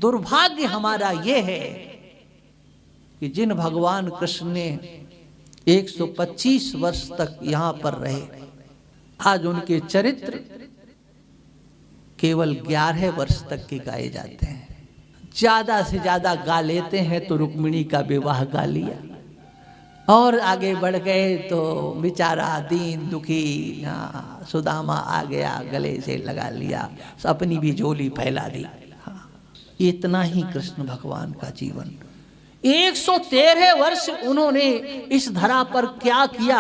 दुर्भाग्य हमारा ये है कि जिन भगवान कृष्ण ने 125 वर्ष तक यहाँ पर रहे, आज उनके चरित्र केवल 11 वर्ष तक के गाए जाते हैं। ज्यादा से ज्यादा गा लेते हैं तो रुक्मिणी का विवाह गा लिया, और आगे बढ़ गए तो बेचारा दीन दुखी सुदामा आ गया, गले से लगा लिया, अपनी भी झोली फैला दी। इतना ही कृष्ण भगवान का जीवन। 113 वर्ष उन्होंने इस धरा पर क्या किया,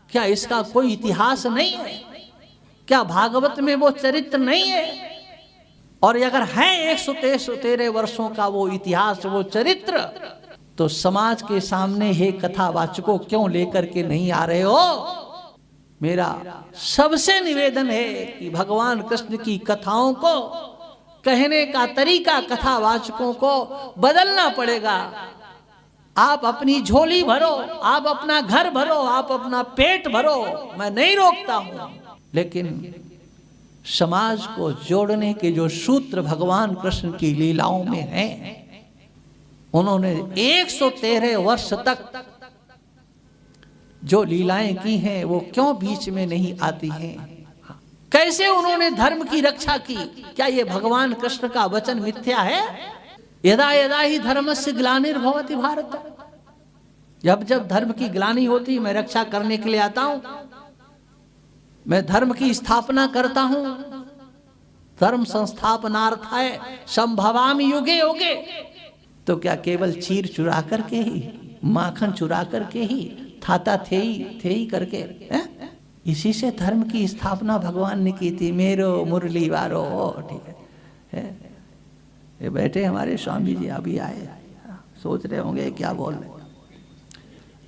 क्या इसका कोई इतिहास नहीं है? क्या भागवत में वो चरित्र नहीं है? और अगर है 113 वर्षों का वो इतिहास, वो चरित्र, तो समाज के सामने हे कथावाचकों क्यों लेकर के नहीं आ रहे हो? मेरा सबसे निवेदन है कि भगवान कृष्ण की कथाओं को कहने का तरीका कथावाचकों को बदलना पड़ेगा। आप अपनी झोली भरो, आप अपना घर भरो, आप अपना पेट भरो, मैं नहीं रोकता हूं, लेकिन समाज को जोड़ने के जो सूत्र भगवान कृष्ण की लीलाओं में हैं, उन्होंने 113 वर्ष तक जो लीलाएं की हैं वो क्यों बीच में नहीं आती हैं? कैसे उन्होंने धर्म की रक्षा की? क्या ये भगवान कृष्ण का वचन मिथ्या है? यदा यदा ही धर्मस्य ग्लानिर्भवति भारत, जब जब धर्म की ग्लानि होती मैं रक्षा करने के लिए आता हूं, मैं धर्म की स्थापना करता हूं। धर्म संस्थापनार्थाय संभवामि युगे युगे। तो क्या केवल चीर चुरा करके ही, माखन चुरा करके ही, थाता थे ही करके इसी से धर्म की स्थापना भगवान ने की थी। मेरो मुरली वारो, ठीक है। ये बैठे हमारे स्वामी जी अभी आए, सोच रहे होंगे क्या बोल रहे।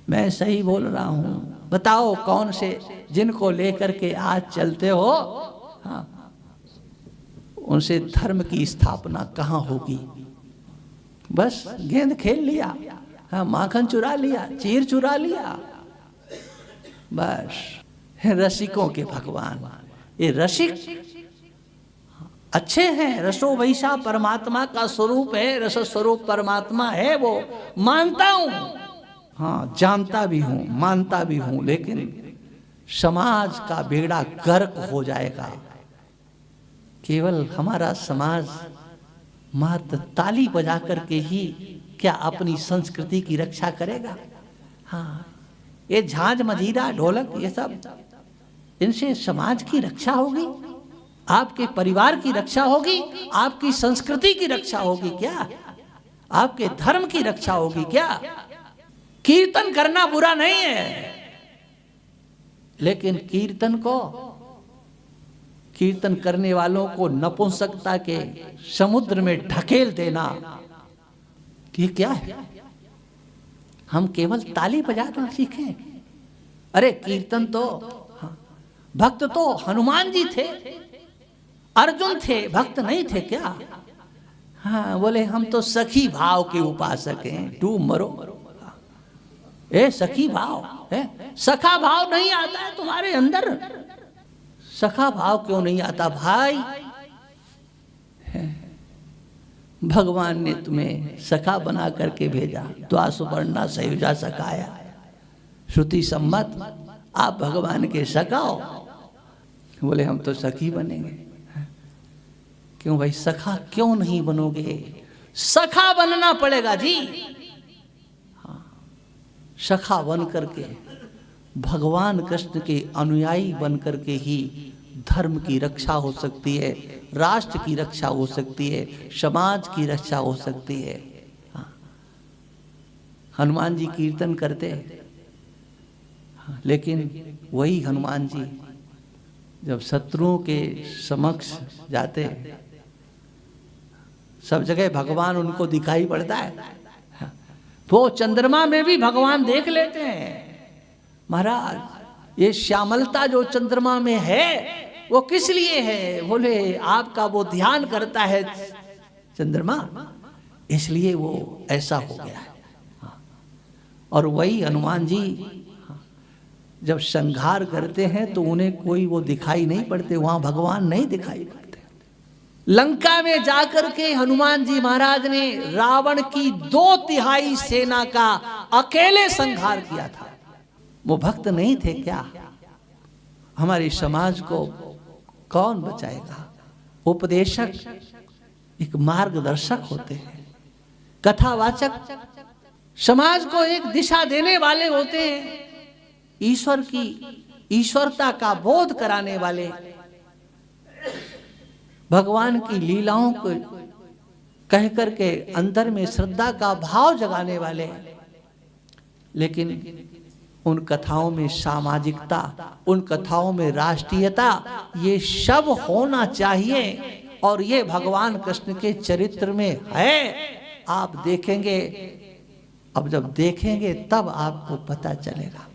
मैं सही बोल रहा हूं, बताओ कौन से जिनको लेकर के आज चलते हो, हाँ, उनसे धर्म की स्थापना कहाँ होगी? बस गेंद खेल लिया, हाँ, माखन चुरा लिया, चीर चुरा लिया, बस। रसिकों के भगवान, ये रसिक अच्छे हैं। रसो वैसा परमात्मा का स्वरूप है, रस स्वरूप परमात्मा है, वो मानता हूं, हाँ, जानता भी हूं, मानता भी हूं, लेकिन समाज का बेड़ा गर्क हो जाएगा। केवल हमारा समाज मात्र ताली बजा करके ही क्या अपनी संस्कृति की रक्षा करेगा? हाँ, ये झांझ मजीरा ढोलक ये सब, इनसे समाज की रक्षा होगी? आपके परिवार की रक्षा होगी? आपकी संस्कृति की रक्षा होगी क्या? आपके धर्म की रक्षा होगी क्या? कीर्तन करना बुरा नहीं है, लेकिन कीर्तन करने वालों को नपुंसकता के समुद्र में ढकेल देना, ये क्या है? हम केवल ताली बजाना सीखें? अरे कीर्तन तो, हाँ, भक्त तो हनुमान जी थे, अर्जुन थे, भक्त नहीं थे क्या? हाँ, बोले हम तो सखी भाव के उपासक हैं, डूब मरो। ए सखी भाव है, सखा भाव नहीं आता है तुम्हारे अंदर? सखा भाव क्यों नहीं आता भाई? भगवान ने तुम्हें सखा बना करके भेजा, द्वासुपर्णा सयुजा सखाया, श्रुति सम्मत आप भगवान के सखा हो। बोले हम तो सखी बनेंगे। क्यों भाई, सखा क्यों नहीं बनोगे? सखा बनना पड़ेगा जी। हाँ, सखा बन करके, भगवान कृष्ण के अनुयायी बन करके ही धर्म की रक्षा हो सकती है, राष्ट्र की रक्षा हो सकती है, समाज की रक्षा हो सकती है। हाँ, हनुमान जी कीर्तन करते, हाँ, लेकिन वही हनुमान जी जब शत्रुओं के समक्ष जाते, सब जगह भगवान उनको दिखाई पड़ता है। हाँ, वो चंद्रमा में भी भगवान देख लेते हैं। महाराज, ये श्यामलता जो चंद्रमा में है वो किस लिए है? बोले आपका वो ध्यान करता है चंद्रमा, इसलिए वो ऐसा हो गया है। हाँ, और वही हनुमान जी जब संहार करते हैं तो उन्हें कोई वो दिखाई नहीं पड़ते, वहां भगवान नहीं दिखाई पड़ते। लंका में जाकर के हनुमान जी महाराज ने रावण की 2/3 सेना का अकेले संहार किया था। वो भक्त नहीं थे क्या? हमारे समाज को कौन बचाएगा? उपदेशक एक मार्गदर्शक होते हैं, कथावाचक समाज को एक दिशा देने वाले होते हैं, ईश्वर की ईश्वरता का बोध कराने वाले, भगवान की लीलाओं को कह करके अंदर में श्रद्धा का भाव जगाने वाले। लेकिन उन कथाओं में सामाजिकता, उन कथाओं में राष्ट्रीयता, ये सब होना चाहिए और ये भगवान कृष्ण के चरित्र में है। आप देखेंगे, अब जब देखेंगे तब आपको पता चलेगा।